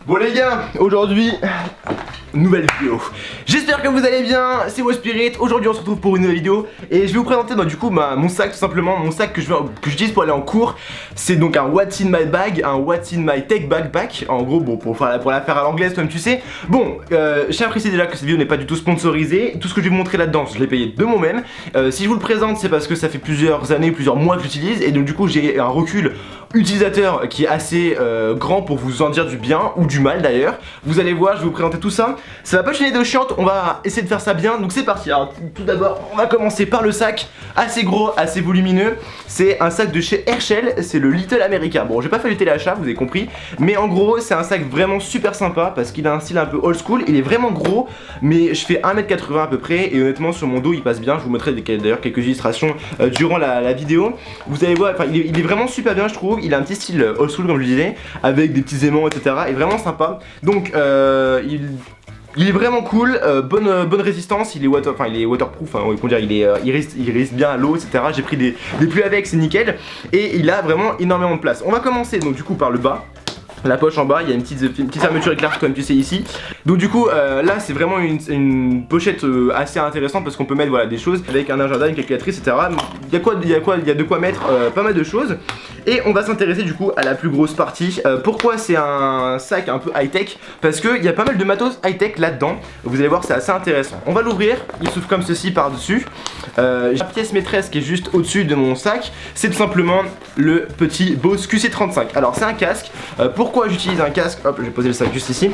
Bon les gars, aujourd'hui, nouvelle vidéo. J'espère que vous allez bien, c'est Spirit. Aujourd'hui on se retrouve pour une nouvelle vidéo. Et je vais vous présenter donc, du coup mon sac tout simplement. Mon sac que j'utilise pour aller en cours. C'est donc un What's in my bag, un What's in my tech backpack. En gros bon pour la faire à l'anglaise comme tu sais. Bon, je tiens à préciser déjà que cette vidéo n'est pas du tout sponsorisée. Tout ce que je vais vous montrer là-dedans je l'ai payé de moi-même. Si je vous le présente c'est parce que ça fait plusieurs années, plusieurs mois que j'utilise. Et donc du coup j'ai un recul utilisateur qui est assez grand pour vous en dire du bien ou du mal d'ailleurs. Vous allez voir, je vais vous présenter tout ça. Ça va pas être une vidéo chiante, on va essayer de faire ça bien. Donc c'est parti. Alors tout d'abord, on va commencer par le sac, assez gros, assez volumineux. C'est un sac de chez Herschel, c'est le Little America. Bon, j'ai pas fait du téléachat, vous avez compris. Mais en gros, c'est un sac vraiment super sympa parce qu'il a un style un peu old school. Il est vraiment gros, mais je fais 1m80 à peu près. Et honnêtement, sur mon dos, il passe bien. Je vous mettrai d'ailleurs quelques illustrations durant la vidéo. Vous allez voir, enfin, il est vraiment super bien, je trouve. Il a un petit style old school, comme je disais, avec des petits aimants, etc. Et vraiment sympa. Donc, il est vraiment cool, bonne résistance, il est waterproof, hein, on peut dire, il résiste bien à l'eau, etc. J'ai pris des pluies avec, c'est nickel. Et il a vraiment énormément de place. On va commencer donc du coup par le bas. La poche en bas, il y a une petite fermeture éclair comme tu sais ici. Donc du coup là c'est vraiment une pochette assez intéressante parce qu'on peut mettre voilà, des choses avec un agenda, une calculatrice, etc. Il y a de quoi mettre pas mal de choses. Et on va s'intéresser du coup à la plus grosse partie. Pourquoi c'est un sac un peu high-tech? Parce qu'il y a pas mal de matos high-tech là-dedans. Vous allez voir c'est assez intéressant. On va l'ouvrir, il s'ouvre comme ceci par-dessus. La pièce maîtresse qui est juste au-dessus de mon sac, c'est tout simplement le petit Bose QC35. Alors c'est un casque. Pourquoi j'utilise un casque? Hop, je vais poser le sac juste ici.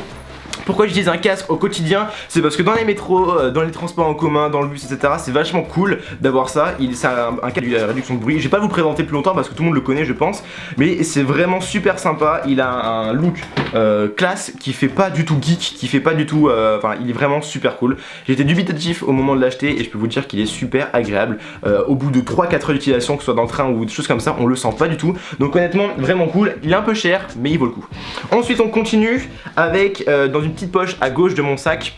Pourquoi j'utilise un casque au quotidien? C'est parce que dans les métros, dans les transports en commun, dans le bus, etc. c'est vachement cool d'avoir ça. C'est un casque de réduction de bruit. Je vais pas vous présenter plus longtemps parce que tout le monde le connaît je pense. Mais c'est vraiment super sympa. Il a un look classe qui fait pas du tout geek, qui fait pas du tout... Enfin il est vraiment super cool. J'étais dubitatif au moment de l'acheter et je peux vous dire qu'il est super agréable. Au bout de 3-4 heures d'utilisation, que ce soit dans le train ou des choses comme ça, on le sent pas du tout. Donc honnêtement vraiment cool. Il est un peu cher mais il vaut le coup. Ensuite on continue avec dans une petite poche à gauche de mon sac.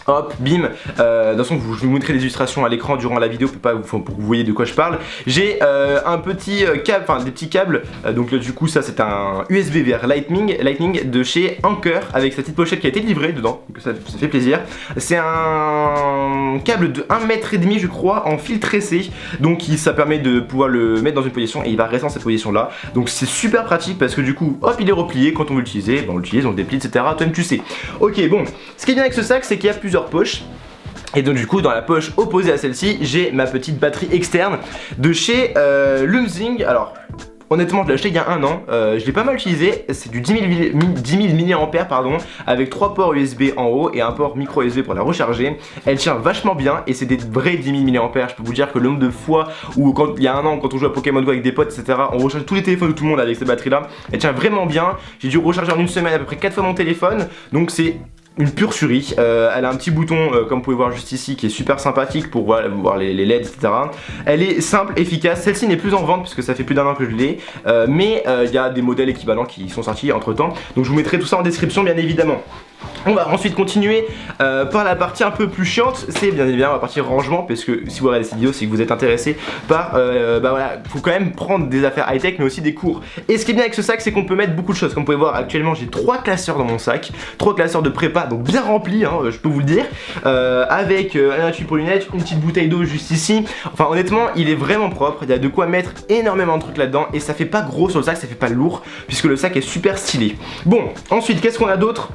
Hop, bim, de toute façon je vais vous montrer des illustrations à l'écran durant la vidéo pour que vous voyez de quoi je parle. J'ai un petit câble, enfin des petits câbles, donc du coup ça c'est un USB vers Lightning de chez Anker avec sa petite pochette qui a été livrée dedans, donc ça fait plaisir. C'est un câble de 1,5 m je crois en fil tressé, donc ça permet de pouvoir le mettre dans une position et il va rester dans cette position là. Donc c'est super pratique parce que du coup hop il est replié, quand on veut l'utiliser, on l'utilise, on le déplie etc. Toi-même tu sais. Ok bon, ce qui est bien avec ce sac c'est qu'il y a plusieurs poches. Et donc du coup dans la poche opposée à celle-ci j'ai ma petite batterie externe de chez Lumzing. Alors honnêtement je l'ai acheté il y a un an, je l'ai pas mal utilisé, c'est du 10 000 mAh pardon, avec 3 ports USB en haut et un port micro USB pour la recharger. Elle tient vachement bien et c'est des vrais 10 000 mAh. Je peux vous dire que le nombre de fois où il y a un an quand on joue à Pokémon Go avec des potes etc, on recharge tous les téléphones de tout le monde avec cette batterie là. Elle tient vraiment bien, j'ai dû recharger en une semaine à peu près 4 fois mon téléphone, donc c'est une pure tuerie. Elle a un petit bouton comme vous pouvez voir juste ici qui est super sympathique pour voir les LED etc. Elle est simple, efficace, celle-ci n'est plus en vente puisque ça fait plus d'un an que je l'ai, mais il y a des modèles équivalents qui sont sortis entre temps, donc je vous mettrai tout ça en description bien évidemment. On va ensuite continuer par la partie un peu plus chiante, c'est bien évidemment la partie rangement, parce que si vous regardez cette vidéo c'est que vous êtes intéressé par, bah voilà, faut quand même prendre des affaires high-tech mais aussi des cours. Et ce qui est bien avec ce sac c'est qu'on peut mettre beaucoup de choses, comme vous pouvez voir actuellement j'ai 3 classeurs dans mon sac, 3 classeurs de prépa, donc bien remplis hein, je peux vous le dire, avec un étui pour lunettes, une petite bouteille d'eau juste ici. Enfin honnêtement il est vraiment propre, il y a de quoi mettre énormément de trucs là-dedans et ça fait pas gros sur le sac, ça fait pas lourd puisque le sac est super stylé. Bon, ensuite qu'est-ce qu'on a d'autre?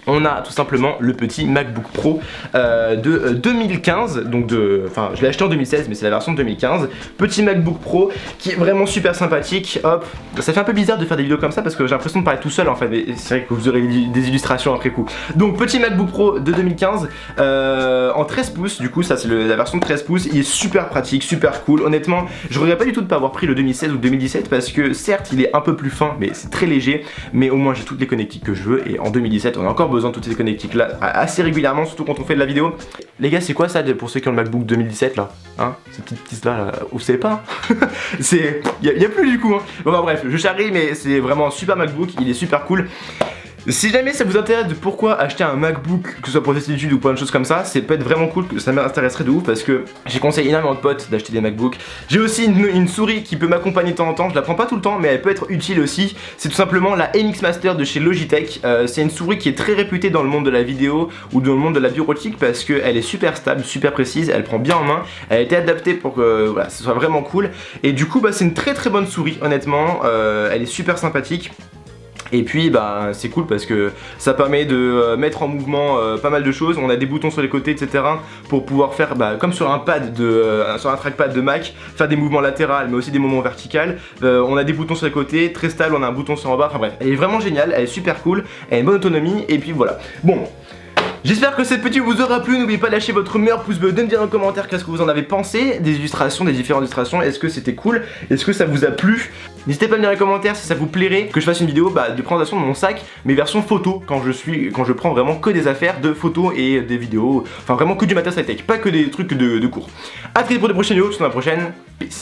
On a tout simplement le petit MacBook Pro de 2015, donc enfin je l'ai acheté en 2016 mais c'est la version de 2015. Petit MacBook Pro qui est vraiment super sympathique. Hop, ça fait un peu bizarre de faire des vidéos comme ça parce que j'ai l'impression de parler tout seul en fait, mais c'est vrai que vous aurez des illustrations après coup. Donc petit MacBook Pro de 2015 en 13 pouces, du coup ça c'est la version de 13 pouces, il est super pratique, super cool. Honnêtement je regrette pas du tout de ne pas avoir pris le 2016 ou 2017 parce que certes il est un peu plus fin mais c'est très léger, mais au moins j'ai toutes les connectiques que je veux et en 2017 on a encore besoin de toutes ces connectiques là assez régulièrement, surtout quand on fait de la vidéo. Les gars c'est quoi ça pour ceux qui ont le MacBook 2017 là, hein, ces petites pistes là, vous savez pas hein. C'est, y a plus du coup hein. Bon bah bref, je charrie mais c'est vraiment un super MacBook, il est super cool. Si jamais ça vous intéresse de pourquoi acheter un MacBook, que ce soit pour tester l'étude ou plein de choses comme ça, c'est peut être vraiment cool, que ça m'intéresserait de ouf parce que j'ai conseillé énormément de potes d'acheter des MacBooks. J'ai aussi une souris qui peut m'accompagner de temps en temps, je la prends pas tout le temps mais elle peut être utile aussi. C'est tout simplement la MX Master de chez Logitech. C'est une souris qui est très réputée dans le monde de la vidéo ou dans le monde de la bureautique parce qu'elle est super stable, super précise, elle prend bien en main, elle a été adaptée pour que voilà, ce soit vraiment cool. Et du coup bah, c'est une très bonne souris honnêtement, elle est super sympathique. Et puis bah c'est cool parce que ça permet de mettre en mouvement pas mal de choses. On a des boutons sur les côtés etc pour pouvoir faire bah, comme sur un pad sur un trackpad de Mac, faire des mouvements latéraux mais aussi des mouvements verticaux. On a des boutons sur les côtés, très stable, on a un bouton sur en bas, enfin bref, elle est vraiment géniale, elle est super cool, elle a une bonne autonomie et puis voilà. Bon. J'espère que cette petite vous aura plu, n'oubliez pas de lâcher votre meilleur pouce bleu, de me dire dans les commentaires qu'est-ce que vous en avez pensé, des illustrations, des différentes illustrations, est-ce que c'était cool, est-ce que ça vous a plu. N'hésitez pas à me dire dans les commentaires si ça vous plairait que je fasse une vidéo de présentation de mon sac, mais version photo, quand je prends vraiment que des affaires de photos et des vidéos, enfin vraiment que du matériel high-tech, pas que des trucs de cours. A très vite pour des prochaines vidéos, je vous dis à la prochaine, peace.